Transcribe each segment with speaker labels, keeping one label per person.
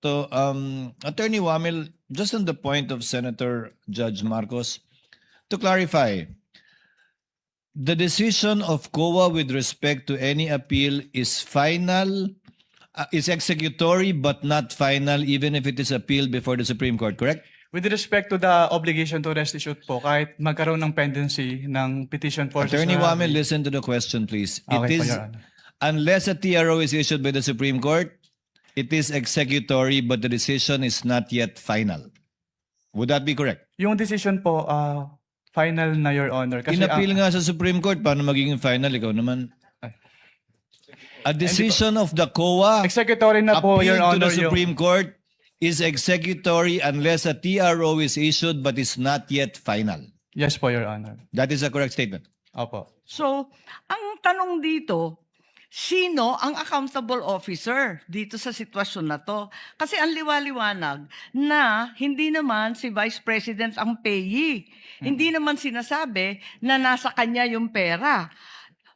Speaker 1: Attorney Wamil, just on the point of Senator Judge Marcos, to clarify, the decision of COA with respect to any appeal is final, is executory but not final even if it is appealed before the Supreme Court, correct?
Speaker 2: With respect to the obligation to restitute po, kahit magkaroon ng pendency ng petition for
Speaker 1: Attorney Wamil,
Speaker 2: certiorari-
Speaker 1: listen to the question, please.
Speaker 2: Okay
Speaker 1: It
Speaker 2: po,
Speaker 1: is,
Speaker 2: Your Honor.
Speaker 1: unless a TRO is issued by the Supreme Court, it is executory but the decision is not yet final. Would that be correct?
Speaker 2: Yung decision po, final na, Your Honor. Kasi
Speaker 1: Inappeal nga sa Supreme Court, paano magiging final? Ikaw naman. A decision of the COA
Speaker 2: executory na po, Your
Speaker 1: appealed to
Speaker 2: Honor.
Speaker 1: the Supreme Court is executory unless a TRO is issued but is not yet final.
Speaker 2: Yes po, Your Honor.
Speaker 1: That is a correct statement.
Speaker 2: Opo.
Speaker 3: So, ang tanong dito, sino ang accountable officer dito sa sitwasyon na to? Kasi ang liwaliwanag na hindi naman si Vice President ang payee. Hindi naman sinasabi na nasa kanya yung pera.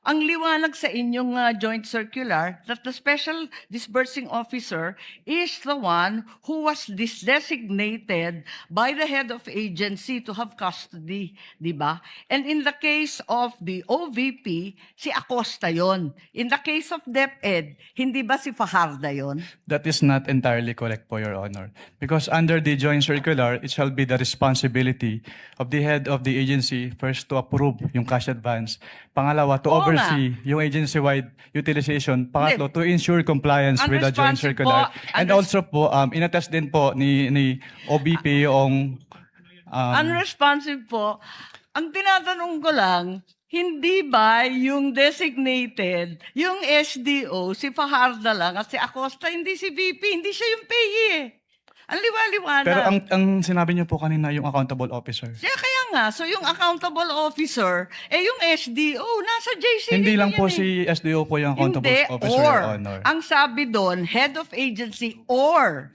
Speaker 3: Ang liwanag sa inyong joint circular that the special disbursing officer is the one who was designated by the head of agency to have custody, di ba? And in the case of the OVP, si Acosta yon. In the case of DepEd, hindi ba si Fajarda yon?
Speaker 2: That is not entirely correct po, Your Honor. Because under the joint circular, it shall be the responsibility of the head of the agency first to approve yung cash advance. Pangalawa, to
Speaker 3: Oo
Speaker 2: oversee yung agency-wide utilization. Pangatlo, to ensure compliance with the joint
Speaker 3: Unresponsive
Speaker 2: circular.
Speaker 3: po.
Speaker 2: And also po, inattest din po ni OBP yung
Speaker 3: Unresponsive po. Ang tinatanong ko lang, hindi ba yung designated, yung SDO, si Fajarda lang at si Acosta, hindi si VP, hindi siya yung payee eh. Ang liwaliwanag.
Speaker 2: pero ang sinabi niyo po kanina yung accountable officer.
Speaker 3: Kaya nga, so yung accountable officer, yung SDO, nasa JCD
Speaker 2: Hindi lang
Speaker 3: yan
Speaker 2: po
Speaker 3: eh.
Speaker 2: si SDO po yung accountable
Speaker 3: Hindi,
Speaker 2: officer,
Speaker 3: or.
Speaker 2: Your Honor.
Speaker 3: Ang sabi doon, head of agency or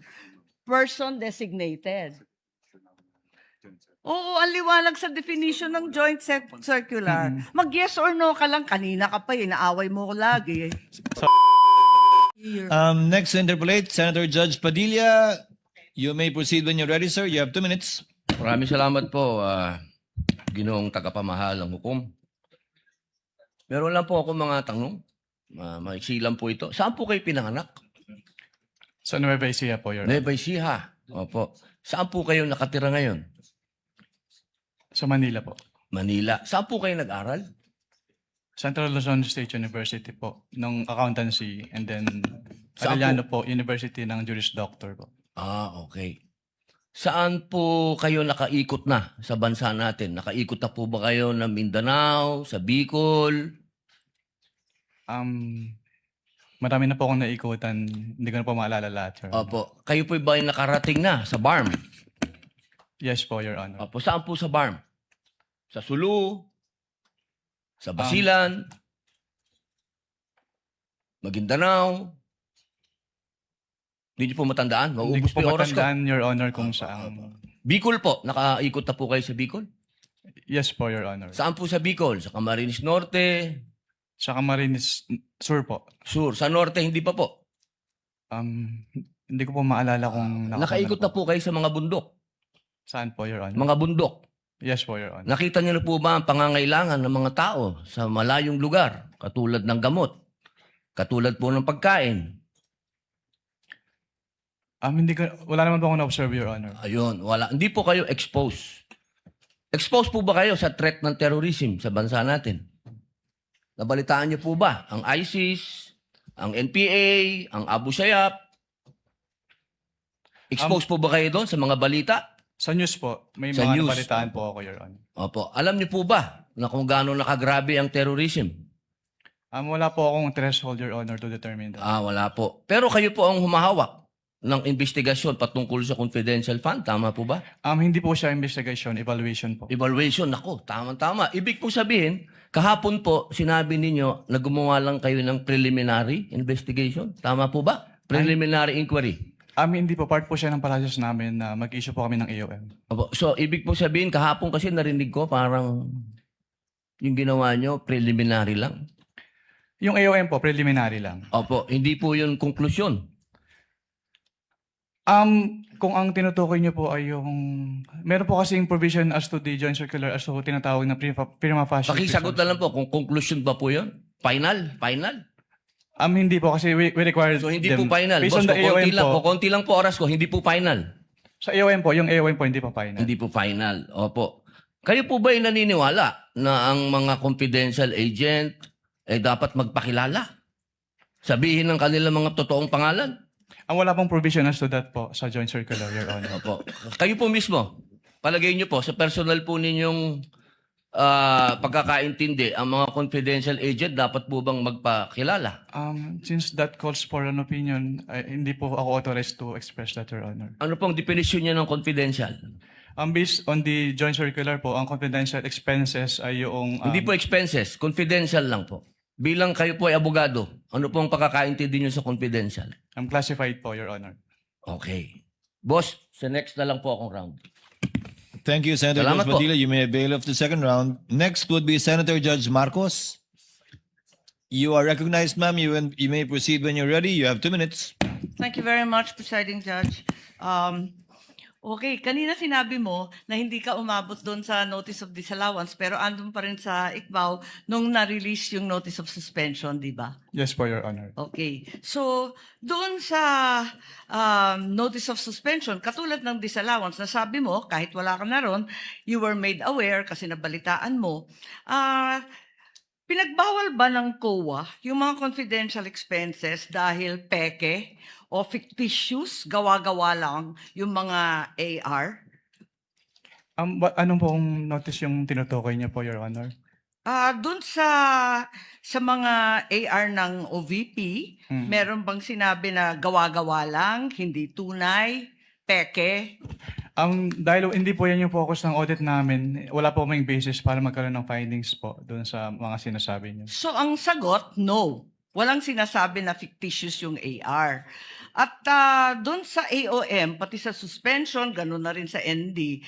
Speaker 3: person designated. Oo, ang liwanag sa definition ng joint circular. Mag-yes or no ka lang, kanina ka pa inaaway mo ko lagi.
Speaker 1: Next to interpolate, Senator Judge Padilla. You may proceed when you're ready, sir. You have 2 minutes.
Speaker 4: Maraming salamat po, Ginoong tagapamahal ng hukom. Meron lang po ako mga tanong. Maiksi lang po ito. Saan po kayo pinanganak?
Speaker 2: Sa Nueva Ecija po, Your Honor.
Speaker 4: Nueva Ecija. Opo. Saan po kayo nakatira ngayon?
Speaker 2: Sa Manila po.
Speaker 4: Manila. Saan po kayo nag-aral?
Speaker 2: Central Luzon State University po, ng accountancy, and then
Speaker 4: Saan
Speaker 2: Arellano po, University ng Juris Doctor po.
Speaker 4: Okay. Saan po kayo nakaikot na sa bansa natin? Nakaikot na po ba kayo ng Mindanao, sa Bicol?
Speaker 2: Marami na po akong naikutan, hindi ko na po maalala lahat, Your Honor.
Speaker 4: Opo. Kayo po ba ay nakarating na sa BARM?
Speaker 2: Yes po, Your Honor.
Speaker 4: Opo. Saan po sa BARM? Sa Sulu? Sa Basilan? Maguindanao? Hindi niyo po matandaan?
Speaker 2: Hindi
Speaker 4: Mauubos
Speaker 2: ko po
Speaker 4: po yung oras ko.
Speaker 2: matandaan, Your Honor, kung saan.
Speaker 4: Bicol po. Nakaikot na po kayo sa Bicol?
Speaker 2: Yes po, Your Honor.
Speaker 4: Saan po sa Bicol? Sa Camarines Norte?
Speaker 2: Sa Camarines Sur po.
Speaker 4: Sur? Sa Norte, hindi pa po.
Speaker 2: Hindi ko po maalala kung
Speaker 4: Nakaikot na po kayo sa mga bundok.
Speaker 2: Saan po, Your Honor?
Speaker 4: Mga bundok.
Speaker 2: Yes po, Your Honor.
Speaker 4: Nakita niyo na po ba ang pangangailangan ng mga tao sa malayong lugar? Katulad ng gamot. Katulad po ng pagkain.
Speaker 2: Wala naman po akong na-observe, Your Honor.
Speaker 4: Ayun, wala. Hindi po kayo exposed. Exposed po ba kayo sa threat ng terrorism sa bansa natin? Nabalitaan niyo po ba ang ISIS, ang NPA, ang Abu Sayyaf? Exposed po ba kayo doon sa mga balita?
Speaker 2: Sa news po, may
Speaker 4: Sa
Speaker 2: mga
Speaker 4: news.
Speaker 2: nabalitaan po ako, Your Honor.
Speaker 4: Opo. Alam niyo po ba na kung gaano nakagrabe ang terrorism?
Speaker 2: Wala po akong threshold, Your Honor, to determine that.
Speaker 4: Wala po. Pero kayo po ang humahawak ng investigasyon patungkol sa confidential fund. Tama po ba?
Speaker 2: Hindi po siya investigation, evaluation po.
Speaker 4: Evaluation. Ako, tama-tama. Ibig po sabihin, kahapon po, sinabi ninyo na gumawa lang kayo ng preliminary investigation. Tama po ba? Preliminary inquiry.
Speaker 2: Hindi po. Part po siya ng process namin na mag-issue po kami ng AOM.
Speaker 4: Opo. So, ibig po sabihin, kahapon kasi narinig ko parang yung ginawa nyo, preliminary lang.
Speaker 2: Yung AOM po, preliminary lang.
Speaker 4: Opo. Hindi po yun konklusyon.
Speaker 2: Kung ang tinutukoy niyo po ay yung... Meron po kasing provision as to the joint circular as to tinatawag na prima facie.
Speaker 4: Pakisagot na lang po kung conclusion ba po yun? Final? Final?
Speaker 2: Hindi po kasi we require
Speaker 4: So hindi
Speaker 2: them.
Speaker 4: po final.
Speaker 2: Based
Speaker 4: Boss,
Speaker 2: on the AOM po.
Speaker 4: konti lang po oras ko, hindi po final.
Speaker 2: Sa AOM po, yung AOM po hindi po final.
Speaker 4: Hindi po final. Opo. Kayo po ba ay naniniwala na ang mga confidential agent dapat magpakilala? Sabihin ng kanilang mga totoong pangalan?
Speaker 2: Ang wala pong provision as to that po sa joint circular, Your Honor.
Speaker 4: Opo. Kayo po mismo, palagay niyo po, sa personal po ninyong pagkakaintindi, ang mga confidential agent dapat po bang magpakilala?
Speaker 2: Since that calls for an opinion, hindi po ako authorized to express that, Your Honor.
Speaker 4: Ano pong definition niya ng confidential?
Speaker 2: Based on the joint circular po, ang confidential expenses ay yung...
Speaker 4: Hindi po expenses, confidential lang po. Bilang kayo po ay abogado, ano pong pagkakaintindi niyo sa confidential?
Speaker 2: classified po, Your Honor.
Speaker 4: Okay. Boss, sa next na lang po akong round.
Speaker 1: Thank you, Senator
Speaker 4: Salamat
Speaker 1: Judge
Speaker 4: po.
Speaker 1: Padilla. You may avail of the second round. Next would be Senator Judge Marcos. You are recognized, ma'am. You may proceed when you're ready. You have 2 minutes.
Speaker 3: Thank you very much, Presiding Judge. Okay, kanina sinabi mo na hindi ka umabot doon sa notice of disallowance pero andun pa rin sa ICBAO nung na-release yung notice of suspension, di ba?
Speaker 2: Yes po, Your Honor.
Speaker 3: Okay. So, doon sa notice of suspension, katulad ng disallowance, nasabi mo, kahit wala ka na ron, you were made aware kasi nabalitaan mo, pinagbawal ba ng COA yung mga confidential expenses dahil peke o fictitious, gawa-gawa lang yung mga AR?
Speaker 2: Anong pong notice yung tinutukoy niyo po, Your Honor?
Speaker 3: Doon sa mga AR ng OVP, meron bang sinabi na gawa-gawa lang, hindi tunay, peke?
Speaker 2: Dahil hindi po yan yung focus ng audit namin, wala po kaming basis para magkaroon ng findings po doon sa mga sinasabi niyo.
Speaker 3: So ang sagot, no. Walang sinasabi na fictitious yung AR. At doon sa AOM, pati sa suspension, gano'n na rin sa ND,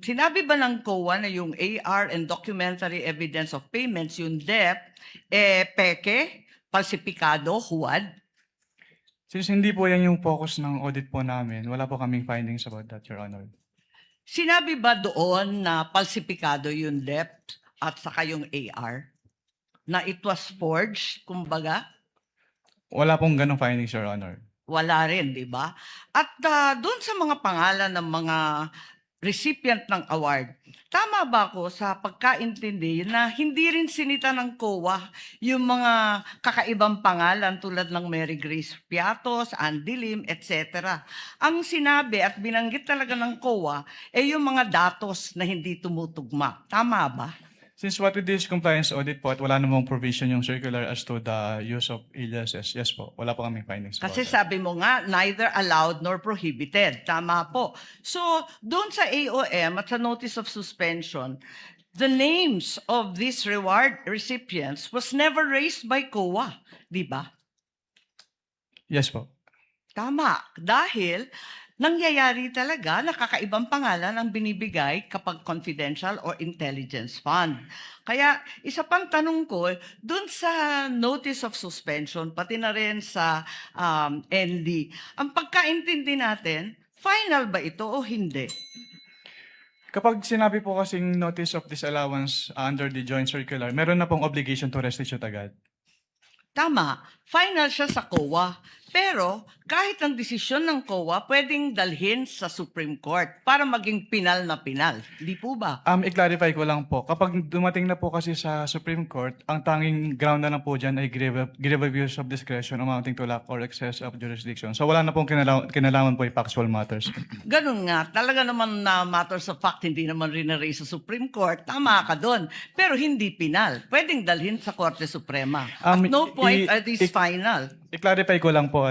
Speaker 3: sinabi ba ng COA na yung AR and documentary evidence of payments, yung DEP, peke, falsipikado, huwad?
Speaker 2: Since hindi po yan yung focus ng audit po namin, wala po kaming findings about that, Your Honor.
Speaker 3: Sinabi ba doon na falsipikado yung DEP at saka yung AR? Na it was forged, kumbaga?
Speaker 2: Wala pong ganong findings, Your Honor.
Speaker 3: Wala rin, di ba? At doon sa mga pangalan ng mga recipient ng award, tama ba ako sa pagkaintindi na hindi rin sinita ng COA yung mga kakaibang pangalan tulad ng Mary Grace Piatos, Andy Lim, etc. Ang sinabi at binanggit talaga ng COA ay yung mga datos na hindi tumutugma. Tama ba?
Speaker 2: Since what we did is compliance audit po at wala namang provision yung circular as to the use of aliases, yes po, wala po kaming findings about
Speaker 3: Kasi
Speaker 2: that.
Speaker 3: sabi mo nga, neither allowed nor prohibited. Tama po. So, doon sa AOM at sa notice of suspension, the names of these reward recipients was never raised by COA. Di ba?
Speaker 2: Yes po.
Speaker 3: Tama. Dahil nangyayari talaga na kakaibang pangalan ang binibigay kapag confidential or intelligence fund. Kaya isa pang tanong ko, dun sa notice of suspension, pati na rin sa ND, ang pagkaintindi natin, final ba ito o hindi?
Speaker 2: Kapag sinabi po kasing notice of disallowance under the joint circular, meron na pong obligation to restitute agad.
Speaker 3: Tama, final siya sa COA. Pero kahit ang desisyon ng COA, pwedeng dalhin sa Supreme Court para maging pinal na pinal. Di po ba?
Speaker 2: I-clarify ko lang po, kapag dumating na po kasi sa Supreme Court, ang tanging ground na lang po dyan ay grave abuse of discretion amounting to lack or excess of jurisdiction. So wala na pong kinalaman po yung factual matters.
Speaker 3: Ganun nga, talaga naman na matters of fact, hindi naman rin na-raise sa Supreme Court. Tama ka doon. Pero hindi pinal. Pwedeng dalhin sa Korte Suprema. At no point are these final.
Speaker 2: I-clarify ko lang po,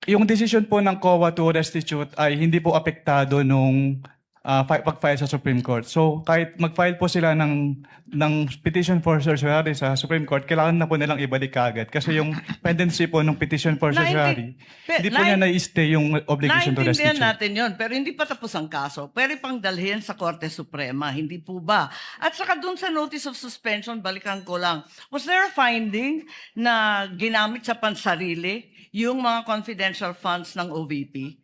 Speaker 2: yung decision po ng COA to restitute ay hindi po apektado nung pag-file sa Supreme Court. So kahit mag-file po sila ng petition for certiorari sa Supreme Court, kailangan na po nilang ibalik kaagad. Kasi yung pendency po ng petition for certiorari, hindi po niya na-stay yung obligation to restitute.
Speaker 3: Naintindihan natin yon, pero hindi pa tapos ang kaso. Pwede pang dalhin sa Korte Suprema, hindi po ba? At saka dun sa notice of suspension, balikan ko lang, was there a finding na ginamit sa pansarili yung mga confidential funds ng OVP?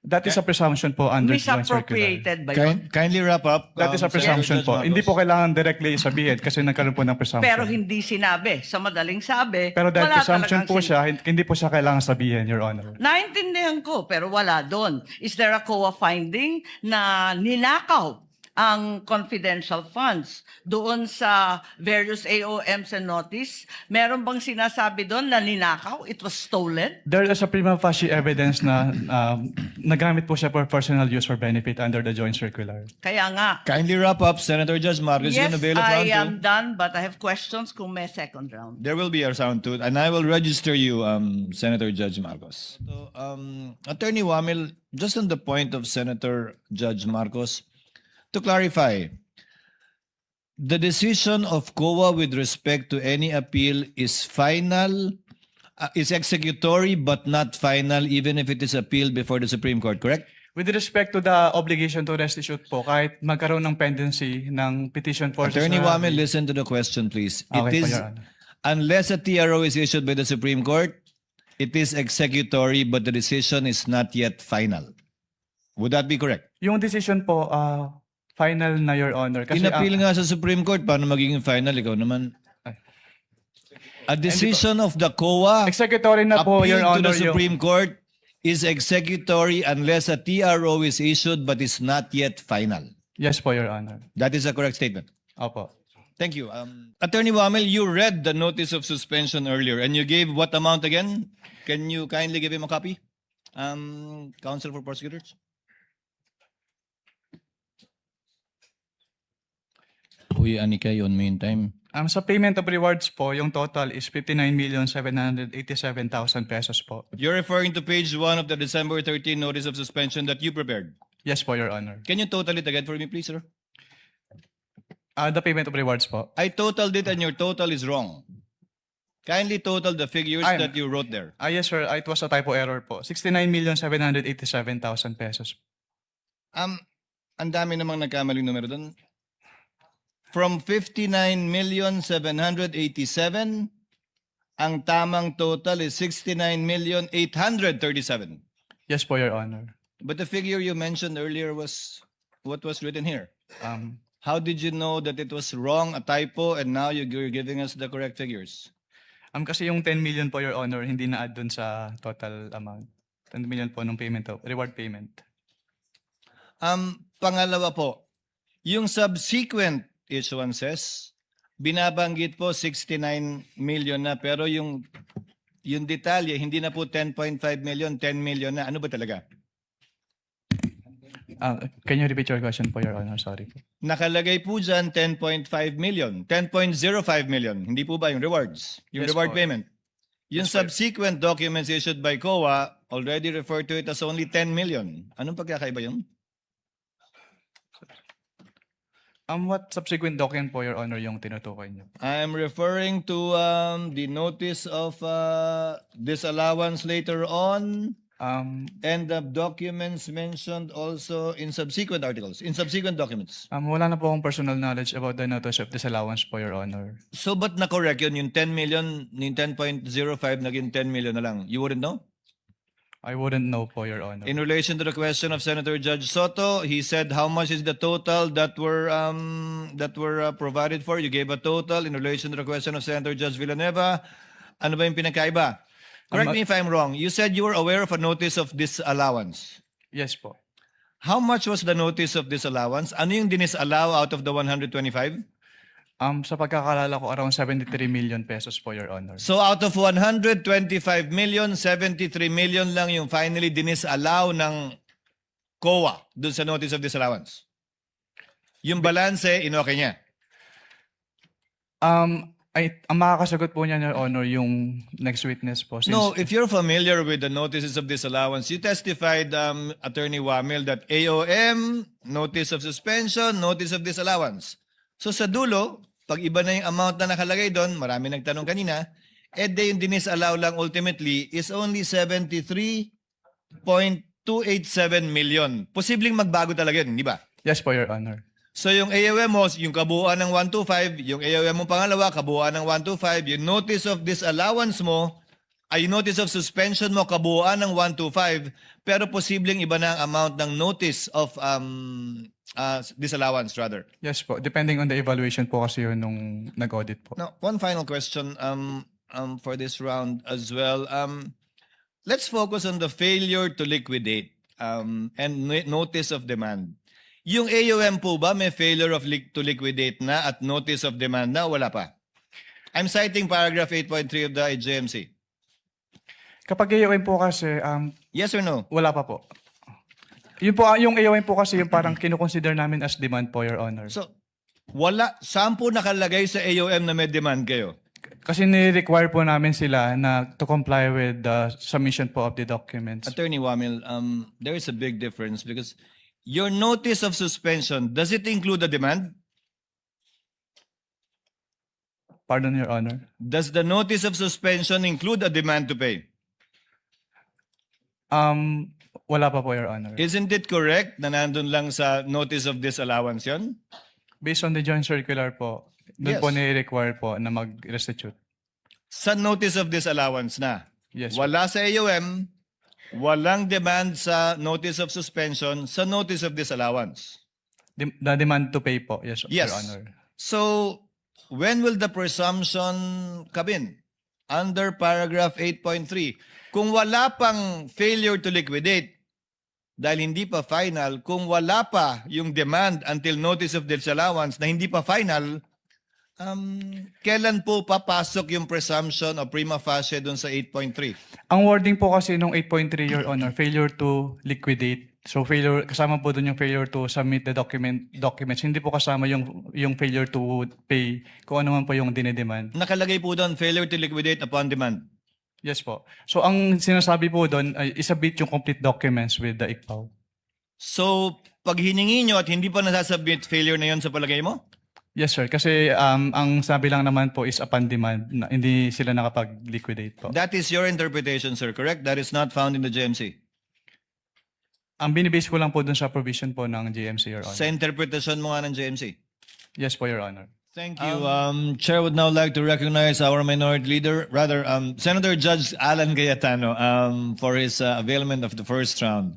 Speaker 2: That is a presumption po under joint circular.
Speaker 3: Misappropriated ba yun?
Speaker 1: Kindly wrap up.
Speaker 2: That is a
Speaker 1: Senator
Speaker 2: presumption
Speaker 1: Judge
Speaker 2: po.
Speaker 1: Marcos.
Speaker 2: Hindi po kailangan directly sabihin kasi nagkaroon po ng presumption.
Speaker 3: Pero hindi sinabi. Sa madaling sabi,
Speaker 2: Pero dahil
Speaker 3: wala
Speaker 2: presumption
Speaker 3: talagang
Speaker 2: po siya, hindi po siya kailangan sabihin, Your Honor.
Speaker 3: Naintindihan ko, pero wala doon. Is there a COA finding na ninakaw ang confidential funds doon sa various AOMs and notice? Meron bang sinasabi doon na ninakaw? It was stolen?
Speaker 2: There is a prima facie evidence na nagamit po siya for personal use or benefit under the joint circular.
Speaker 3: Kaya nga.
Speaker 1: Kindly wrap up, Senator Judge Marcos.
Speaker 3: Yes,
Speaker 1: You're gonna bail of
Speaker 3: I
Speaker 1: round
Speaker 3: am
Speaker 1: two.
Speaker 3: done, but I have questions kung may second round.
Speaker 1: There will be a round two, and I will register you, Senator Judge Marcos. So, Attorney Wamil, just on the point of Senator Judge Marcos, to clarify, the decision of COA with respect to any appeal is final, is executory but not final, even if it is appealed before the Supreme Court, correct?
Speaker 2: With respect to the obligation to restitute po, kahit magkaroon ng pendency ng petition for...
Speaker 1: Attorney Wamil, listen to the question, please.
Speaker 2: Okay,
Speaker 1: It is,
Speaker 2: Your Honor.
Speaker 1: unless a TRO is issued by the Supreme Court, it is executory, but the decision is not yet final. Would that be correct?
Speaker 2: Yung decision po, final na, Your Honor. Kasi
Speaker 1: Inappeal nga sa Supreme Court, paano magiging final? Ikaw naman. A decision of the COA
Speaker 2: executory na po, Your
Speaker 1: appealed to
Speaker 2: Honor.
Speaker 1: the Supreme Court is executory unless a TRO is issued but is not yet final.
Speaker 2: Yes po, Your Honor.
Speaker 1: That is a correct statement.
Speaker 2: Opo.
Speaker 1: Thank you. Attorney Wamil, you read the notice of suspension earlier and you gave what amount again? Can you kindly give him a copy? Counsel for prosecutors? Uy, Anika, yun meantime.
Speaker 2: Sa payment of rewards po, yung total is 59,787,000 pesos po.
Speaker 1: You're referring to page 1 of the December 13 notice of suspension that you prepared.
Speaker 2: Yes po, Your Honor.
Speaker 1: Can you total it again for me, please, sir?
Speaker 2: The payment of rewards po.
Speaker 1: I totaled it and your total is wrong. Kindly total the figures that you wrote there.
Speaker 2: Yes, sir. It was a typo error po. 69,787,000 pesos.
Speaker 1: Ang dami namang nagkamaling numero doon. From 59,787,000, ang tamang total is 69,837,000.
Speaker 2: Yes po, Your Honor.
Speaker 1: But the figure you mentioned earlier was what was written here. How did you know that it was wrong, a typo, and now you're giving us the correct figures?
Speaker 2: Kasi yung 10 million po, Your Honor, hindi na-add dun sa total amount. 10 million po nung payment, reward payment.
Speaker 1: Pangalawa po, yung subsequent issuances, binabanggit po 69 million na, pero yung detalye, hindi na po 10.5 million, 10 million na. Ano ba talaga?
Speaker 2: Can you repeat your question po, Your Honor? Sorry.
Speaker 1: Nakalagay po dyan 10.5 million, 10.05 million. Hindi po ba yung rewards? Yung
Speaker 2: Yes
Speaker 1: reward
Speaker 2: po.
Speaker 1: payment? Yung
Speaker 2: Yes po.
Speaker 1: subsequent documents issued by COA already referred to it as only 10 million. Anong pagkakaiba yun?
Speaker 2: What subsequent document po, Your Honor, yung tinutukoy niyo?
Speaker 1: I'm referring to the notice of disallowance later on and the documents mentioned also in subsequent articles, in subsequent documents.
Speaker 2: Wala na po akong personal knowledge about the notice of disallowance po, Your Honor.
Speaker 1: So ba't na-correct yun? Yung 10 million, yung 10.05 naging 10 million na lang. You wouldn't know?
Speaker 2: I wouldn't know po, Your Honor.
Speaker 1: In relation to the question of Senator Judge Soto, he said how much is the total that were provided for. You gave a total. In relation to the question of Senator Judge Villanueva, ano ba yung pinakaiba? Correct me if I'm wrong. You said you were aware of a notice of disallowance.
Speaker 2: Yes po.
Speaker 1: How much was the notice of disallowance? Ano yung dinisallow out of the 125?
Speaker 2: Sa pagkakalala ko, around 73 million pesos po, Your Honor.
Speaker 1: So out of 125 million, 73 million lang yung finally dinisallow ng COA dun sa notice of disallowance. Yung balance, inokay niya.
Speaker 2: Ang makakasagot po niya, Your Honor, yung next witness po. Since,
Speaker 1: No, if you're familiar with the notices of disallowance, you testified, Attorney Wamil, that AOM, notice of suspension, notice of disallowance. So sa dulo, pag iba na yung amount na nakalagay doon, marami nagtanong kanina, yung dinisallow lang ultimately is only 73.287 million. Posibleng magbago talaga yun, di ba?
Speaker 2: yes po, Your Honor.
Speaker 1: So yung AOM mo, yung kabuuan ng 125, yung AOM mo pangalawa, kabuuan ng 125, yung notice of disallowance mo, ay notice of suspension mo kabuuan ng 125 pero posibleng iba na ang amount ng notice of disallowance rather.
Speaker 2: Yes po, depending on the evaluation po kasi yun nung nag-audit po.
Speaker 1: Now, one final question for this round as well. Let's focus on the failure to liquidate and notice of demand. Yung AUM po ba may failure of to liquidate na at notice of demand na wala pa? I'm citing paragraph 8.3 of the IJMC.
Speaker 2: Kapag AOM po kasi,
Speaker 1: Yes or no?
Speaker 2: wala pa po. Yun po, yung AOM po kasi yung parang kinukonsider namin as demand po, Your Honor.
Speaker 1: So, saan po nakalagay sa AOM na may demand kayo?
Speaker 2: Kasi ni-require po namin sila na to comply with the submission po of the documents.
Speaker 1: Attorney Wamil, there is a big difference because your notice of suspension, does it include the demand?
Speaker 2: Pardon, Your Honor.
Speaker 1: Does the notice of suspension include a demand to pay?
Speaker 2: Wala pa po, Your Honor.
Speaker 1: Isn't it correct na nandun lang sa notice of disallowance yun?
Speaker 2: Based on the joint circular po, doon
Speaker 1: Yes.
Speaker 2: po ni-require po na mag-restitute.
Speaker 1: Sa notice of disallowance na.
Speaker 2: Yes. po.
Speaker 1: Wala sa AUM, walang demand sa notice of suspension, sa notice of disallowance.
Speaker 2: The demand to pay po. Yes,
Speaker 1: Yes.
Speaker 2: Your Honor.
Speaker 1: So, when will the presumption come in? Under paragraph 8.3. Kung wala pang failure to liquidate, dahil hindi pa final, kung wala pa yung demand until notice of disallowance na hindi pa final, kailan po papasok yung presumption o prima facie dun sa 8.3?
Speaker 2: Ang wording po kasi nung 8.3, Your Honor, failure to liquidate. So failure, kasama po doon yung failure to submit the documents. Hindi po kasama yung failure to pay kung ano man po yung dinedemand.
Speaker 1: Nakalagay po doon, failure to liquidate upon demand.
Speaker 2: Yes po. So ang sinasabi po doon ay isubmit yung complete documents with the ICPAO.
Speaker 1: So, pag hiningi nyo at hindi pa nasasubmit, failure na yon sa palagay mo?
Speaker 2: Yes sir, kasi ang sabi lang naman po is upon demand, na hindi sila nakapag-liquidate po.
Speaker 1: That is your interpretation, sir, correct? That is not found in the GMC.
Speaker 2: Ang binibase ko lang po doon sa provision po ng GMC, Your Honor.
Speaker 1: Sa interpretation mo nga ng GMC.
Speaker 2: Yes po, Your Honor.
Speaker 1: Thank you. Chair would now like to recognize our minority leader, rather, Senator Judge Alan Cayetano, for his availment of the first round.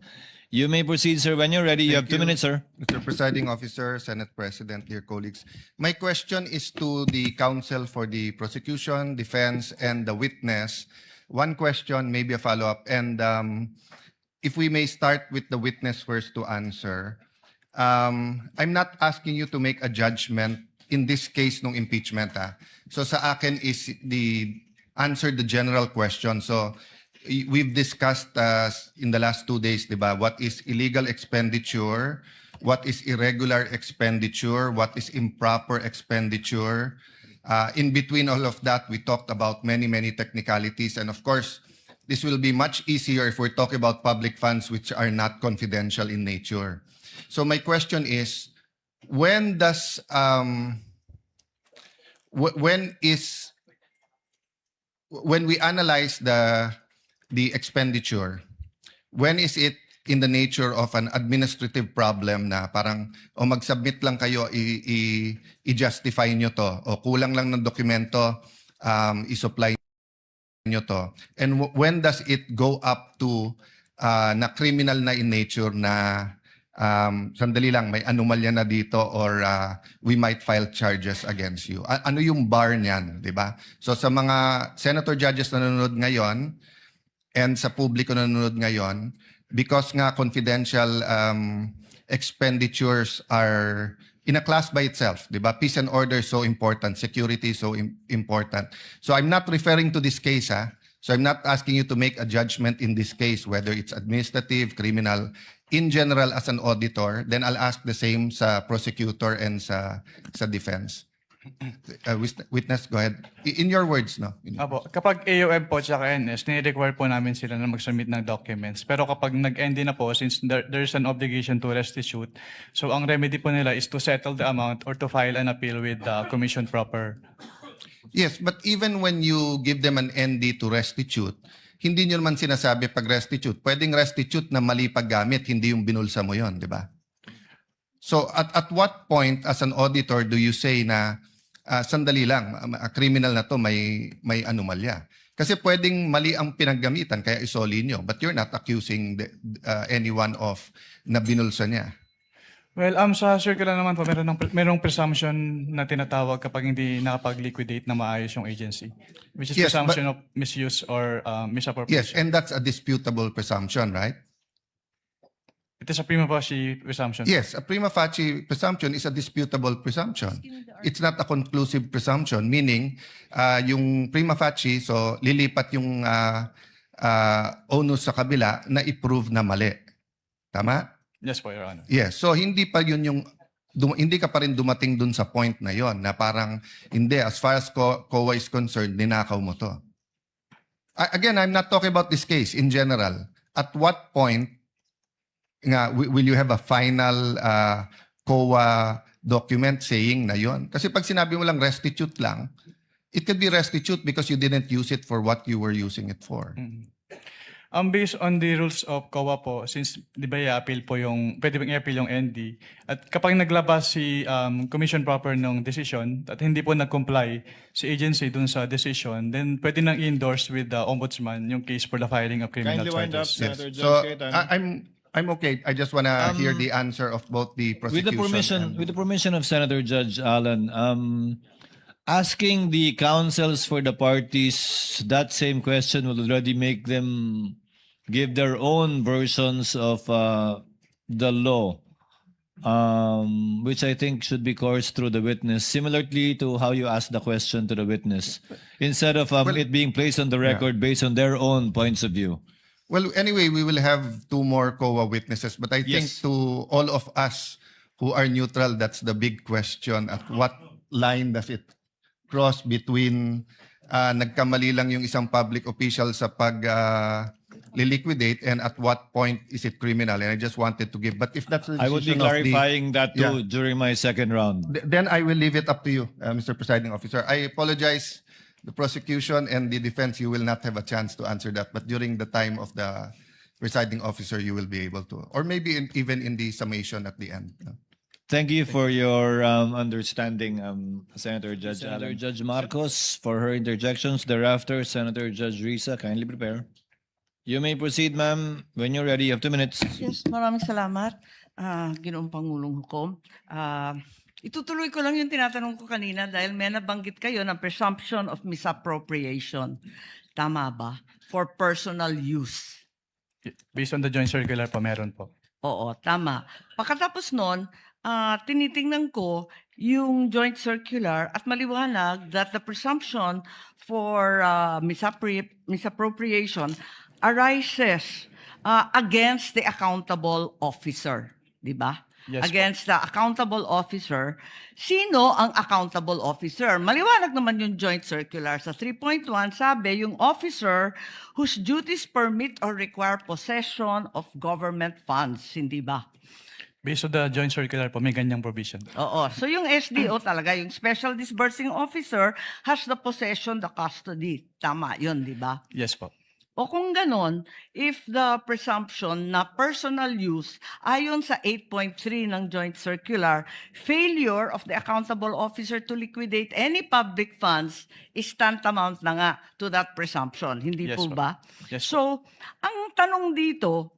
Speaker 1: You may proceed, sir, when you're ready. You have 2 minutes, sir.
Speaker 5: Mr. Presiding Officer, Senate President, dear colleagues. My question is to the counsel for the prosecution, defense, and the witness. One question, maybe a follow-up. And if we may start with the witness first to answer. I'm not asking you to make a judgment in this case ng impeachment. So sa akin is answer the general question. So we've discussed in the last 2 days, diba, what is illegal expenditure, what is irregular expenditure, what is improper expenditure. In between all of that, we talked about many technicalities. And of course, this will be much easier if we're talking about public funds which are not confidential in nature. So my question is, when we analyze the expenditure, when is it in the nature of an administrative problem na parang mag-submit lang kayo, i-justify nyo to, o kulang lang ng dokumento, i-supply nyo to. And when does it go up to na criminal na in nature na sandali lang, may anomalya na dito or we might file charges against you? Ano yung bar niyan, di ba? So sa mga senator judges na nanonood ngayon and sa publiko na nanonood ngayon, because nga confidential expenditures are in a class by itself, di ba? Peace and order is so important, security is so important. So I'm not referring to this case, So I'm not asking you to make a judgment in this case, whether it's administrative, criminal. In general, as an auditor, then I'll ask the same sa prosecutor and sa defense. Witness, go ahead. In your words, no?
Speaker 2: Apo, kapag AOM po at NS, ni-require po namin sila na mag-submit ng documents. Pero kapag nag-end na po, since there's an obligation to restitute, so ang remedy po nila is to settle the amount or to file an appeal with the commission proper.
Speaker 5: Yes, but even when you give them an ND to restitute, hindi nyo naman sinasabi pag restitute. Pwedeng restitute na mali paggamit, hindi yung binulsa mo yon, di ba? So at what point as an auditor do you say na sandali lang, criminal na to, may anomalya? Kasi pwedeng mali ang pinaggamitan, kaya isoli nyo. But you're not accusing anyone of na binulsa niya.
Speaker 2: Well, sa circular naman po, merong presumption na tinatawag kapag hindi nakapag-liquidate na maayos yung agency, which is
Speaker 5: Yes,
Speaker 2: presumption of misuse or
Speaker 5: Yes,
Speaker 2: misappropriation.
Speaker 5: and that's a disputable presumption, right?
Speaker 2: It is a prima facie presumption.
Speaker 5: Yes, a prima facie presumption is a disputable presumption. It's not a conclusive presumption, meaning yung prima facie, so lilipat yung onus sa kabila na i-prove na mali. Tama?
Speaker 2: Yes po, Your Honor.
Speaker 5: Yes, so hindi pa yun yung hindi ka pa rin dumating dun sa point na yon na parang hindi, as far as COA is concerned, ninakaw mo to. Again, I'm not talking about this case in general. At what point nga will you have a final COA document saying na yon? Kasi pag sinabi mo lang restitute lang, it could be restitute because you didn't use it for what you were using it for.
Speaker 2: Based on the rules of COA po, since di ba i-appeal po pwede bang i-appeal yung ND, at kapag naglabas si commission proper ng decision at hindi po nag-comply si agency dun sa decision, then pwede nang i-endorse with the ombudsman yung case for the filing of criminal
Speaker 1: Kindly wind up,
Speaker 2: charges.
Speaker 1: Senator
Speaker 5: So
Speaker 1: Judge Cayetano.
Speaker 5: I'm okay. I just want to hear the answer of both the
Speaker 1: With
Speaker 5: prosecution.
Speaker 1: the permission of Senator Judge Allen, asking the counsels for the parties that same question will already make them give their own versions of the law, which I think should be coursed through the witness, similarly to how you asked the question to the witness, instead of it being placed on the record based on their own points of view.
Speaker 5: Well, anyway, we will have 2 more COA witnesses, but I think
Speaker 1: Yes.
Speaker 5: to all of us who are neutral, that's the big question. At what line does it cross between nagkamali lang yung isang public official sa liquidate and at what point is it criminal? And I just wanted to give, but if that's the
Speaker 1: I would be
Speaker 5: decision of
Speaker 1: clarifying that too during my second round.
Speaker 5: then I will leave it up to you, Mr. Presiding Officer. I apologize, the prosecution and the defense, you will not have a chance to answer that, but during the time of the presiding officer, you will be able to, or maybe even in the summation at the end. No?
Speaker 1: Thank you for your understanding, Senator Judge Allen. Senator Judge Marcos for her interjections. Thereafter, Senator Judge Risa, kindly prepare. You may proceed, ma'am. When you're ready, you have 2 minutes.
Speaker 3: Yes, maraming salamat, Ginoong Pangulong Hukom. Itutuloy ko lang yung tinatanong ko kanina dahil may nabanggit kayo ng presumption of misappropriation. Tama ba? For personal use.
Speaker 2: Based on the joint circular po, meron po.
Speaker 3: Oo, tama. Pagkatapos nun, tinitingnan ko yung joint circular at maliwanag that the presumption for misappropriation arises against the accountable officer. Di ba?
Speaker 2: Yes po.
Speaker 3: Against the accountable officer. Sino ang accountable officer? Maliwanag naman yung joint circular. Sa 3.1, sabi, yung officer whose duties permit or require possession of government funds. Hindi ba?
Speaker 2: Based on the joint circular po, may ganyang provision.
Speaker 3: Oo. So yung SDO talaga, yung Special Disbursing Officer has the possession, the custody. Tama yun, di ba?
Speaker 2: Yes po.
Speaker 3: O kung ganon, if the presumption na personal use, ayon sa 8.3 ng Joint Circular, failure of the accountable officer to liquidate any public funds is tantamount na nga to that presumption. Hindi
Speaker 2: Yes,
Speaker 3: po
Speaker 2: po.
Speaker 3: ba?
Speaker 2: Yes,
Speaker 3: So, ang tanong dito,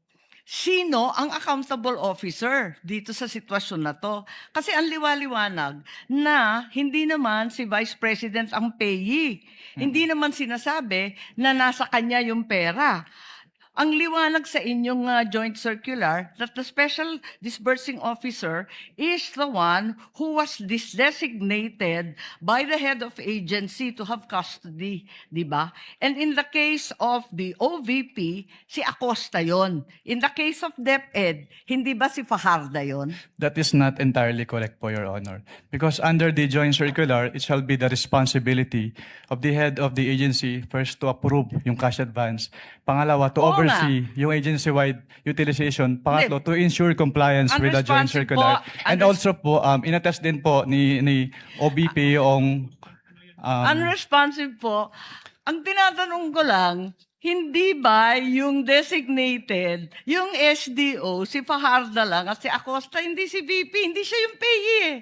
Speaker 3: sino ang accountable officer dito sa sitwasyon na to? Kasi ang liwaliwanag na hindi naman si Vice President ang payee. Hindi naman sinasabi na nasa kanya yung pera. Ang liwanag sa inyong joint circular that the Special Disbursing Officer is the one who was designated by the head of agency to have custody, di ba? And in the case of the OVP, si Acosta yon. In the case of DepEd, hindi ba si Fajarda yon?
Speaker 2: That is not entirely correct po, Your Honor. Because under the joint circular, it shall be the responsibility of the head of the agency first to approve yung cash advance. Pangalawa, to
Speaker 3: Oo
Speaker 2: oversee yung agency-wide utilization. Pangatlo, to ensure compliance with the joint
Speaker 3: Unresponsive
Speaker 2: circular.
Speaker 3: po.
Speaker 2: And also po, inattest din po ni OBP yung
Speaker 3: Unresponsive po. Ang tinatanong ko lang, hindi ba yung designated, yung SDO, si Fajarda lang at si Acosta, hindi si VP, hindi siya yung payee eh.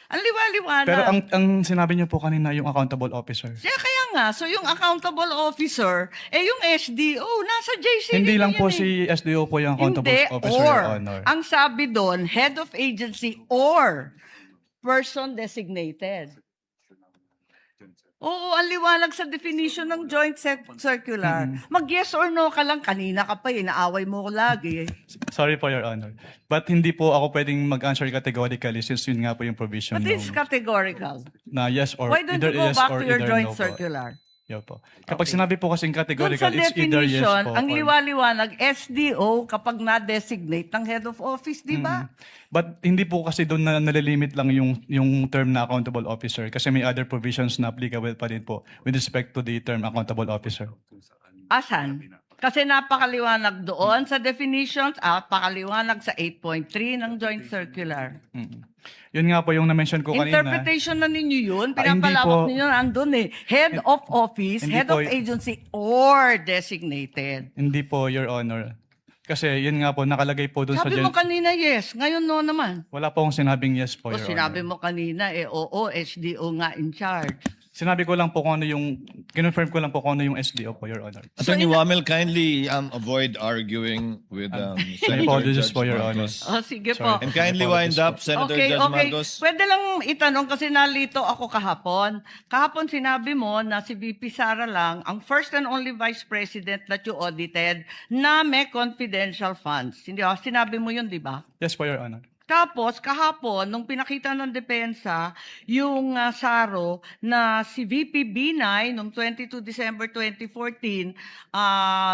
Speaker 3: Ang liwaliwanag.
Speaker 2: pero ang sinabi niyo po kanina yung accountable officer.
Speaker 3: Kaya nga, so yung accountable officer, yung SDO, nasa JCVP
Speaker 2: Hindi lang po
Speaker 3: yan
Speaker 2: si SDO po yung accountable
Speaker 3: Hindi,
Speaker 2: officer,
Speaker 3: or.
Speaker 2: Your Honor.
Speaker 3: Ang sabi doon, head of agency or person designated. Oo, ang liwanag sa definition ng joint circular. Mag-yes or no ka lang, kanina ka pa inaaway mo ko lagi.
Speaker 2: Sorry po, Your Honor. But hindi po ako pwedeng mag-answer categorically since yun nga po yung provision
Speaker 3: But it's
Speaker 2: nung-
Speaker 3: categorical.
Speaker 2: na yes or
Speaker 3: Why don't
Speaker 2: either
Speaker 3: you go
Speaker 2: yes
Speaker 3: back
Speaker 2: or
Speaker 3: to your
Speaker 2: either
Speaker 3: joint
Speaker 2: no po.
Speaker 3: circular?
Speaker 2: Yo po. Kapag sinabi po kasing
Speaker 3: Doon
Speaker 2: categorical,
Speaker 3: sa
Speaker 2: it's either yes
Speaker 3: definition,
Speaker 2: po
Speaker 3: ang
Speaker 2: or-
Speaker 3: liwaliwanag, SDO kapag na-designate ng head of office, di ba?
Speaker 2: But hindi po kasi doon na nalilimit lang yung term na accountable officer kasi may other provisions na applicable pa din po with respect to the term accountable officer.
Speaker 3: Asan? Kasi napakaliwanag doon sa definitions at pakaliwanag sa 8.3 ng joint circular.
Speaker 2: Yun nga po yung na-mention ko kanina.
Speaker 3: Interpretation na ninyo yun.
Speaker 2: Hindi
Speaker 3: Pinapalawak
Speaker 2: po.
Speaker 3: ninyo nandun eh. Head of office,
Speaker 2: Hindi
Speaker 3: head
Speaker 2: po
Speaker 3: of agency, or designated.
Speaker 2: Hindi po, Your Honor. Kasi yun nga po, nakalagay po doon sa
Speaker 3: Sabi mo kanina yes, ngayon no naman.
Speaker 2: Wala po akong sinabing yes po,
Speaker 3: O
Speaker 2: Your
Speaker 3: sinabi
Speaker 2: Honor.
Speaker 3: mo kanina oo, SDO nga in charge.
Speaker 2: Sinabi ko lang po kung ano yung, kinonfirm ko lang po kung ano yung SDO po, Your Honor.
Speaker 1: Attorney Wamel, kindly avoid arguing with
Speaker 2: I
Speaker 1: Senator
Speaker 2: apologize
Speaker 1: Judge
Speaker 2: po, Your Honor.
Speaker 1: Marcos.
Speaker 3: O sige
Speaker 2: Sorry.
Speaker 3: po.
Speaker 1: And kindly wind up, Senator
Speaker 3: Okay,
Speaker 1: Judge
Speaker 3: okay.
Speaker 1: Marcos.
Speaker 3: Pwede lang itanong kasi nalito ako kahapon. Kahapon sinabi mo na si VP Sara lang ang first and only vice president that you audited na may confidential funds. Hindi ba? Sinabi mo yun, di ba?
Speaker 2: Yes po, Your Honor.
Speaker 3: Tapos, kahapon, nung pinakita ng depensa, yung SARO na si VP Binay, noong 22 December 2014,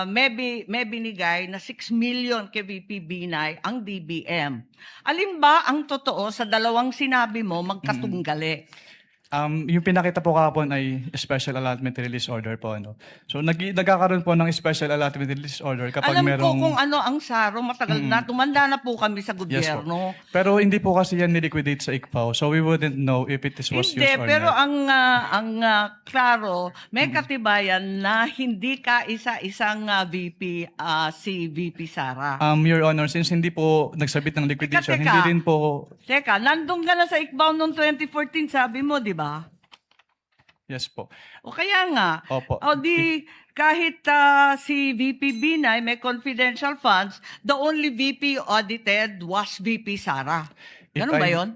Speaker 3: may binigay na 6 million kay VP Binay ang DBM. Alin ba ang totoo sa dalawang sinabi mo magkatunggali?
Speaker 2: Yung pinakita po kahapon ay special allotment release order po. Ano. So nagkakaroon po ng special allotment release order kapag
Speaker 3: Alam
Speaker 2: merong...
Speaker 3: ko kung ano ang SARO, matagal na, tumanda na po kami sa gobyerno.
Speaker 2: Pero hindi po kasi yan niliquidate sa ICPAO. So we wouldn't know if it was
Speaker 3: Hindi,
Speaker 2: used or
Speaker 3: pero
Speaker 2: not.
Speaker 3: klaro, may katibayan na hindi ka isa-isang VP, si VP Sara.
Speaker 2: Your Honor, since hindi po nagsabit ng liquidation,
Speaker 3: Teka.
Speaker 2: hindi rin po...
Speaker 3: Teka, nandun ka na sa ICBAO noong 2014, sabi mo, di ba?
Speaker 2: Yes po.
Speaker 3: O kaya nga,
Speaker 2: Opo.
Speaker 3: o di kahit si VP Binay may confidential funds, the only VP audited was VP Sara. Ganun ba yun?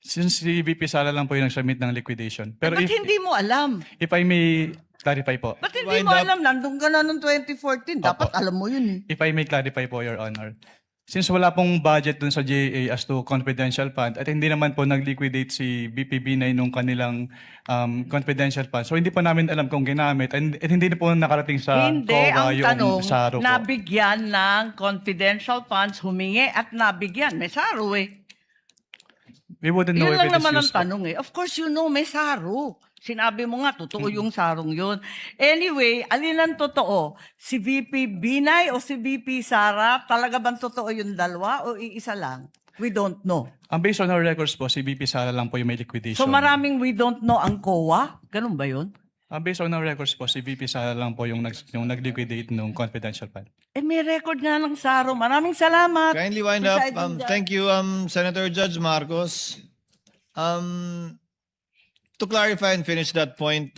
Speaker 2: Since si VP Sala lang po yung nagsubmit ng liquidation. Pero
Speaker 3: Ba't hindi mo alam?
Speaker 2: if I may clarify po.
Speaker 3: Ba't hindi
Speaker 1: Wind
Speaker 3: mo
Speaker 1: up.
Speaker 3: alam? Nandun ka na noong 2014. Dapat alam mo yun eh.
Speaker 2: If I may clarify po, Your Honor. Since wala pong budget dun sa GAA as to confidential fund at hindi naman po nag-liquidate si BPB9 nung kanilang confidential fund. So hindi po namin alam kung ginamit and hindi na po nakarating sa
Speaker 3: Hindi,
Speaker 2: COA
Speaker 3: ang
Speaker 2: yung
Speaker 3: tanong,
Speaker 2: SARO po.
Speaker 3: nabigyan ng confidential funds, humingi at nabigyan. May SARO eh.
Speaker 2: We wouldn't know
Speaker 3: Yun
Speaker 2: if
Speaker 3: lang
Speaker 2: it is
Speaker 3: naman ang
Speaker 2: used po.
Speaker 3: tanong eh. Of course, you know, may SARO. Sinabi mo nga, totoo yung sarong yun. Anyway, alin ang totoo? Si VP Binay o si VP Sara? Talaga bang totoo yung dalawa o iisa lang? We don't know.
Speaker 2: Based on our records po, si VP Sala lang po yung may liquidation.
Speaker 3: So maraming we don't know ang COA? Ganun ba yun?
Speaker 2: Based on our records po, si VP Sala lang po yung nag-liquidate nung confidential fund.
Speaker 3: May record nga ng SARO. Maraming salamat.
Speaker 1: Kindly wind up.
Speaker 3: Presiding Judge.
Speaker 1: Thank you, Senator Judge Marcos. To clarify and finish that point,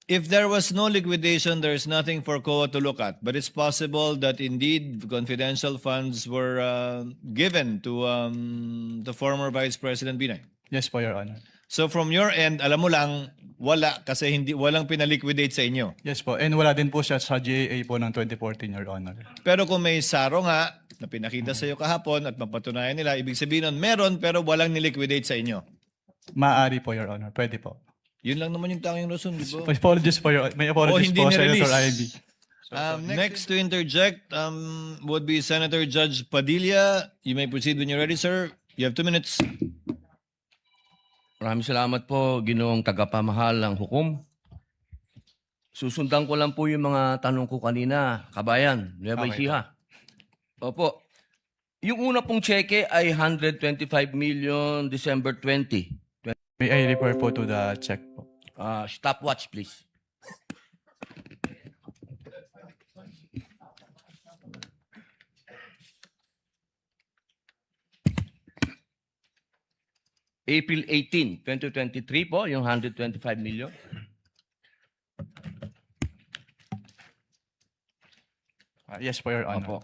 Speaker 1: if there was no liquidation, there is nothing for COA to look at. But it's possible that indeed confidential funds were given to the former Vice President Binay.
Speaker 2: Yes po, Your Honor.
Speaker 1: So from your end, alam mo lang, wala kasi walang pinaliquidate sa inyo.
Speaker 2: Yes po. And wala din po siya sa GAA po ng 2014, Your Honor.
Speaker 1: Pero kung may SARO nga, na pinakita sa iyo kahapon at mapatunayan nila, ibig sabihin nun, meron pero walang niliquidate sa inyo.
Speaker 2: Maaari po, Your Honor. Pwede po.
Speaker 1: Yun lang naman yung tanging rason, di ba?
Speaker 2: Apologies po, May apologies
Speaker 1: hindi
Speaker 2: po,
Speaker 1: na-release.
Speaker 2: Senator Ivy.
Speaker 1: Next to interject would be Senator Judge Padilla. You may proceed when you're ready, sir. You have 2 minutes.
Speaker 4: Maraming salamat po, Ginoong tagapamahal ng hukom. Susundan ko lang po yung mga tanong ko kanina, kabayan, Nueva
Speaker 2: Okay.
Speaker 4: Ecija. Opo. Yung una pong cheque ay 125 million December 20.
Speaker 2: May I refer po to the check po.
Speaker 4: Stopwatch, please. April 18, 2023 po, yung 125 million.
Speaker 2: Yes po, Your Honor.
Speaker 4: Opo.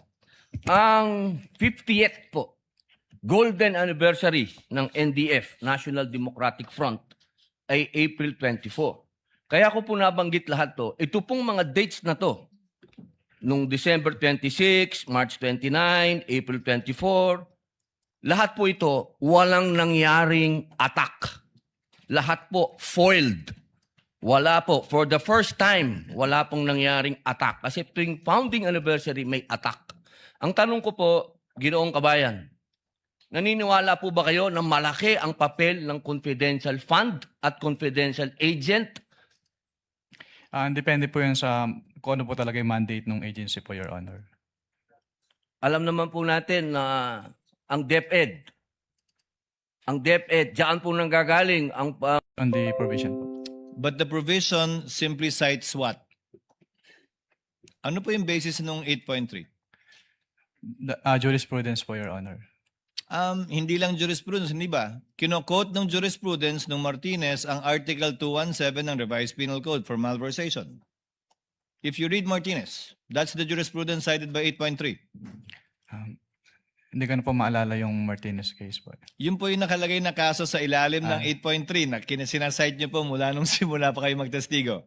Speaker 4: Ang 50th po, golden anniversary ng NDF, National Democratic Front, ay April 24. Kaya ko po nabanggit lahat to. Ito pong mga dates na to, nung December 26, March 29, April 24, lahat po ito, walang nangyaring attack. Lahat po foiled. Wala po. For the first time, wala pong nangyaring attack. Kasi tuwing founding anniversary, may attack. Ang tanong ko po, Ginoong Kabayan, naniniwala po ba kayo na malaki ang papel ng confidential fund at confidential agent?
Speaker 2: Depende po yan sa kung ano po talaga yung mandate ng agency po, Your Honor.
Speaker 4: Alam naman po natin na ang DepEd, diyan po nanggagaling ang
Speaker 2: On the provision po.
Speaker 1: But the provision simply cites what? Ano po yung basis ng 8.3?
Speaker 2: Jurisprudence po, Your Honor.
Speaker 1: Hindi lang jurisprudence, hindi ba? Kino-quote ng jurisprudence ng Martinez ang Article 217 ng Revised Penal Code for malversation. If you read Martinez, that's the jurisprudence cited by 8.3.
Speaker 2: Hindi ko na po maalala yung Martinez case po.
Speaker 1: Yun po yung nakalagay na kaso sa ilalim ng 8.3 na sinasite nyo po mula nung simula pa kayo magtestigo.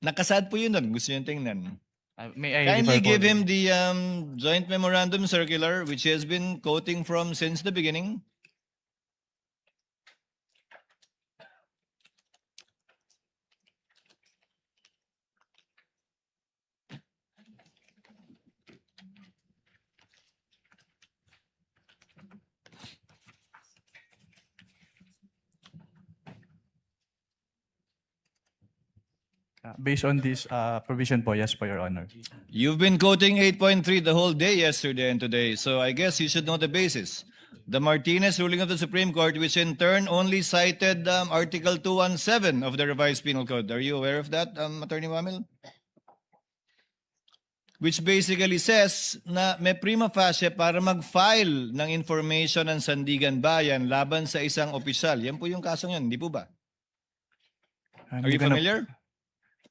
Speaker 1: Nakasad po yun doon. Gusto nyo tingnan.
Speaker 2: May I
Speaker 1: Kindly
Speaker 2: refer po
Speaker 1: give him the joint memorandum circular which he has been quoting from since the beginning.
Speaker 2: Based on this provision po, yes po, Your Honor.
Speaker 1: You've been quoting 8.3 the whole day yesterday and today, so I guess you should know the basis. The Martinez ruling of the Supreme Court, which in turn only cited Article 217 of the Revised Penal Code. Are you aware of that, Attorney Wamil? Which basically says na may prima facie para mag-file ng information ng Sandigan Bayan laban sa isang opisyal. Yan po yung kasong yun, hindi po ba? Are you familiar?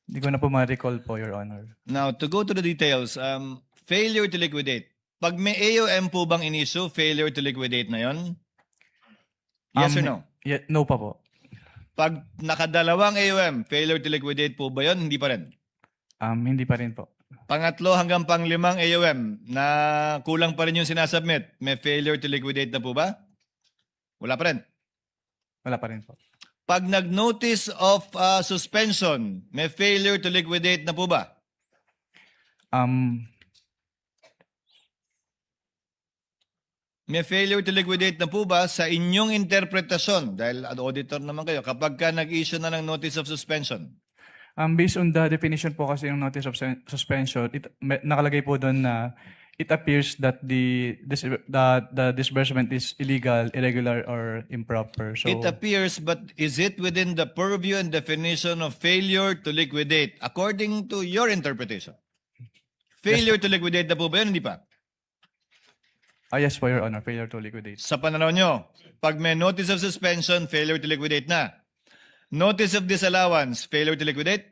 Speaker 2: Hindi ko na po ma-recall po, Your Honor.
Speaker 1: Now, to go to the details, failure to liquidate. Pag may AOM po bang in-issue, failure to liquidate na yon? Yes or no?
Speaker 2: No pa po.
Speaker 1: Pag nakadalawang AOM, failure to liquidate po ba yon? Hindi pa rin.
Speaker 2: Hindi pa rin po.
Speaker 1: Pangatlo hanggang panglimang AOM na kulang pa rin yung sinasubmit, may failure to liquidate na po ba? Wala pa rin.
Speaker 2: Wala pa rin po.
Speaker 1: Pag nag-notice of suspension, may failure to liquidate na po ba? May failure to liquidate na po ba sa inyong interpretasyon? Dahil auditor naman kayo, kapag ka nag-issue na ng notice of suspension.
Speaker 2: Based on the definition po kasi yung notice of suspension, nakalagay po doon na it appears that the disbursement is illegal, irregular, or improper. So,
Speaker 1: It appears, but is it within the purview and definition of failure to liquidate according to your interpretation? Failure to liquidate na po ba yun? Hindi pa.
Speaker 2: yes po, Your Honor, failure to liquidate.
Speaker 1: Sa pananaw nyo, pag may notice of suspension, failure to liquidate na. Notice of disallowance, failure to liquidate?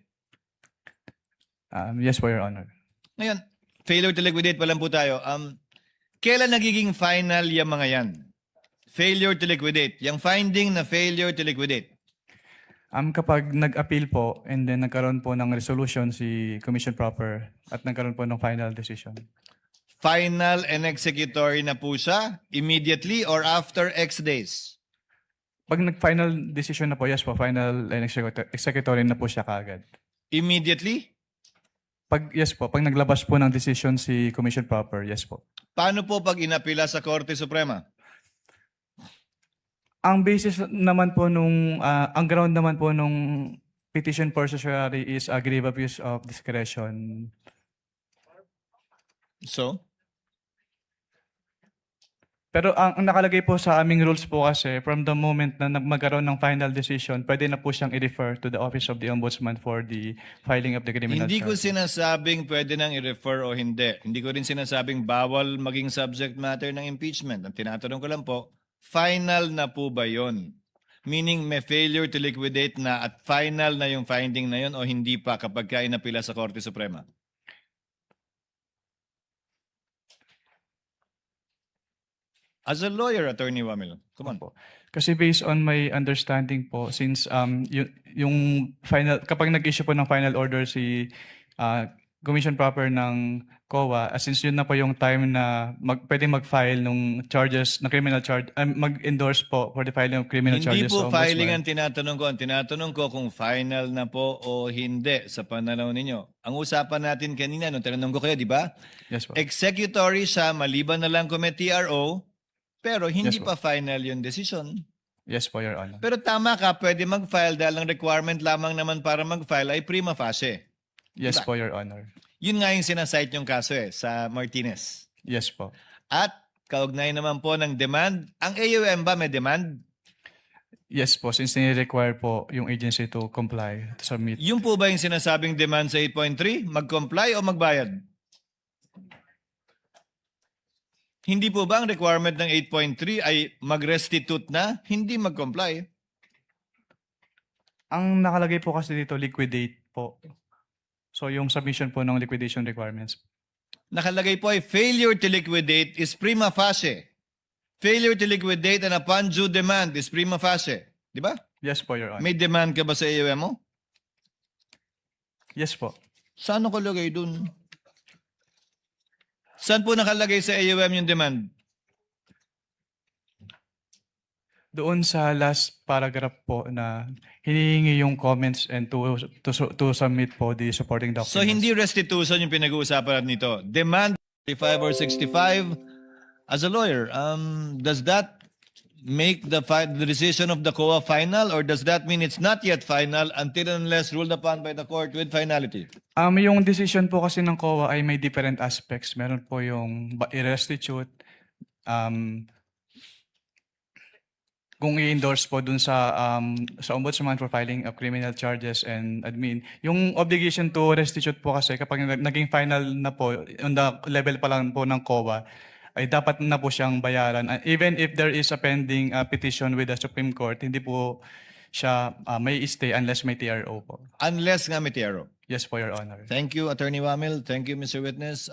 Speaker 2: Yes po, Your Honor.
Speaker 1: Ngayon, failure to liquidate pa lang po tayo. Kailan nagiging final yung mga yan? Failure to liquidate. Yung finding na failure to liquidate.
Speaker 2: Kapag nag-appeal po and then nagkaroon po ng resolution si Commission Proper at nagkaroon po ng final decision.
Speaker 1: Final and executory na po siya immediately or after X days?
Speaker 2: Pag nag-final decision na po, yes po, final and executory na po siya kaagad.
Speaker 1: Immediately?
Speaker 2: Yes po, pag naglabas po ng decision si Commission Proper, yes po.
Speaker 1: Paano po pag inapila sa Korte Suprema?
Speaker 2: Ang basis naman po ang ground naman po nung petition for certiorari is a grave abuse of discretion.
Speaker 1: So?
Speaker 2: Pero ang nakalagay po sa aming rules po kasi, from the moment na magkaroon ng final decision, pwede na po siyang i-refer to the Office of the Ombudsman for the filing of the criminal
Speaker 1: Hindi ko
Speaker 2: charge.
Speaker 1: sinasabing pwede nang i-refer o hindi. Hindi ko rin sinasabing bawal maging subject matter ng impeachment. Ang tinatanong ko lang po, final na po ba yon? Meaning may failure to liquidate na at final na yung finding na yon o hindi pa kapag ka inapila sa Korte Suprema? As a lawyer, Attorney Wamil, come on.
Speaker 2: Po. Kasi based on my understanding po, since yung final, kapag nag-issue po ng final order si Commission Proper ng COA, since yun na po yung time na pwede mag-file ng charges, na criminal charge, mag-endorse po for the filing of criminal
Speaker 1: Hindi
Speaker 2: charges.
Speaker 1: po
Speaker 2: sa
Speaker 1: filing
Speaker 2: Ombudsman.
Speaker 1: ang tinatanong ko. Ang tinatanong ko kung final na po o hindi sa pananaw ninyo. Ang usapan natin kanina, nung tinanong ko kayo, di ba?
Speaker 2: Yes po.
Speaker 1: Executory siya, maliban na lang kung may TRO, pero hindi
Speaker 2: Yes,
Speaker 1: pa final yung decision.
Speaker 2: Yes po, Your Honor.
Speaker 1: Pero tama ka, pwede mag-file dahil ang requirement lamang naman para mag-file ay prima facie.
Speaker 2: Yes
Speaker 1: Diba?
Speaker 2: po, Your Honor.
Speaker 1: Yun nga yung sinasite yung kaso sa Martinez.
Speaker 2: Yes po.
Speaker 1: At kaugnay naman po ng demand, ang AUM ba may demand?
Speaker 2: Yes po, since nire-require po yung agency to comply, to submit.
Speaker 1: Yun po ba yung sinasabing demand sa 8.3? Mag-comply o magbayad? Hindi po ba ang requirement ng 8.3 ay mag-restitute na, hindi mag-comply?
Speaker 2: Ang nakalagay po kasi dito, liquidate po. So yung submission po ng liquidation requirements.
Speaker 1: Nakalagay po ay failure to liquidate is prima facie. Failure to liquidate and upon due demand is prima facie. Di ba?
Speaker 2: Yes po, Your Honor.
Speaker 1: May demand ka ba sa AUM mo?
Speaker 2: Yes po.
Speaker 1: Saan nakalagay dun? Saan po nakalagay sa AUM yung demand?
Speaker 2: Doon sa last paragraph po na hinihingi yung comments and to submit po the supporting documents.
Speaker 1: So hindi restitution yung pinag-uusapan natin nito. Demand 35 or 65. As a lawyer, does that make the decision of the COA final or does that mean it's not yet final until and unless ruled upon by the court with finality?
Speaker 2: Yung decision po kasi ng COA ay may different aspects. Meron po yung i-restitute, kung i-endorse po dun sa Ombudsman for filing of criminal charges and admin. Yung obligation to restitute po kasi kapag naging final na po, on the level pa lang po ng COA, ay dapat na po siyang bayaran. Even if there is a pending petition with the Supreme Court, hindi po siya may stay unless may TRO po.
Speaker 1: Unless nga may TRO.
Speaker 2: Yes po, Your Honor.
Speaker 1: Thank you, Attorney Wamil. Thank you, Mr. Witness.